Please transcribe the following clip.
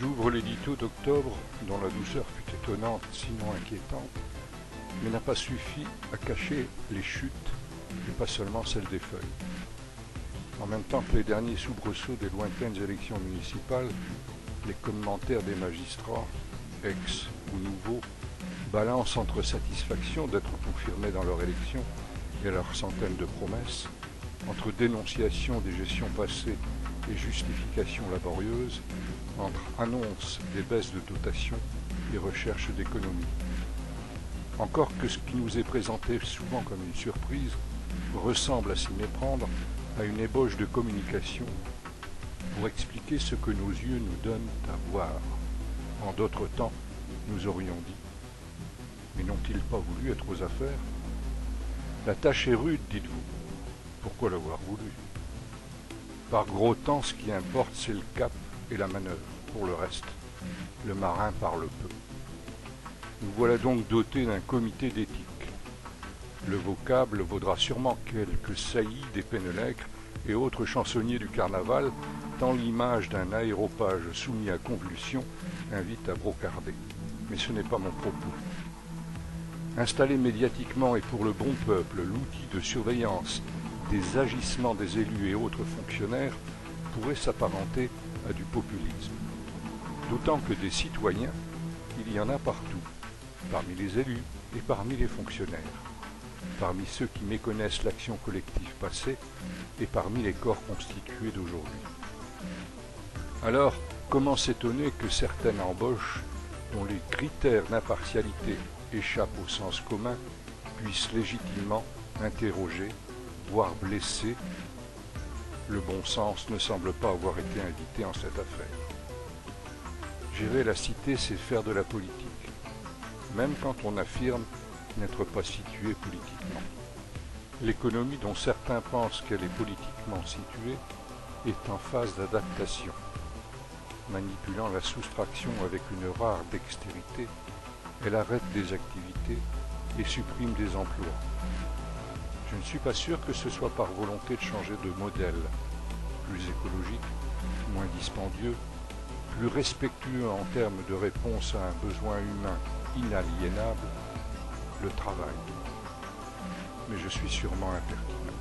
J'ouvre l'édito d'octobre, dont la douceur fut étonnante, sinon inquiétante, mais n'a pas suffi à cacher les chutes, et pas seulement celles des feuilles. En même temps que les derniers soubresauts des lointaines élections municipales, les commentaires des magistrats, ex ou nouveaux, balancent entre satisfaction d'être confirmés dans leur élection et leurs centaines de promesses, entre dénonciation des gestions passées et justifications laborieuses, entre annonces des baisses de dotation et recherche d'économie. Encore que ce qui nous est présenté souvent comme une surprise ressemble à s'y méprendre à une ébauche de communication pour expliquer ce que nos yeux nous donnent à voir. En d'autres temps, nous aurions dit. Mais n'ont-ils pas voulu être aux affaires? La tâche est rude, dites-vous. Pourquoi l'avoir voulu? Par gros temps, ce qui importe, c'est le cap et la manœuvre. Pour le reste, le marin parle peu. Nous voilà donc dotés d'un comité d'éthique. Le vocable vaudra sûrement quelques saillies des Pénélècres et autres chansonniers du carnaval, tant l'image d'un aéropage soumis à convulsion invite à brocarder. Mais ce n'est pas mon propos. Installer médiatiquement et pour le bon peuple l'outil de surveillance des agissements des élus et autres fonctionnaires pourrait s'apparenter à du populisme. D'autant que des citoyens, il y en a partout, parmi les élus et parmi les fonctionnaires, parmi ceux qui méconnaissent l'action collective passée et parmi les corps constitués d'aujourd'hui. Alors, comment s'étonner que certaines embauches, dont les critères d'impartialité échappent au sens commun, puissent légitimement interroger, voire blesser? Le bon sens ne semble pas avoir été invité en cette affaire. Gérer la cité, c'est faire de la politique, même quand on affirme n'être pas situé politiquement. L'économie dont certains pensent qu'elle est politiquement située est en phase d'adaptation. Manipulant la soustraction avec une rare dextérité, elle arrête des activités et supprime des emplois. Je ne suis pas sûr que ce soit par volonté de changer de modèle, plus écologique, moins dispendieux, plus respectueux en termes de réponse à un besoin humain inaliénable, le travail. Mais je suis sûrement impertinent.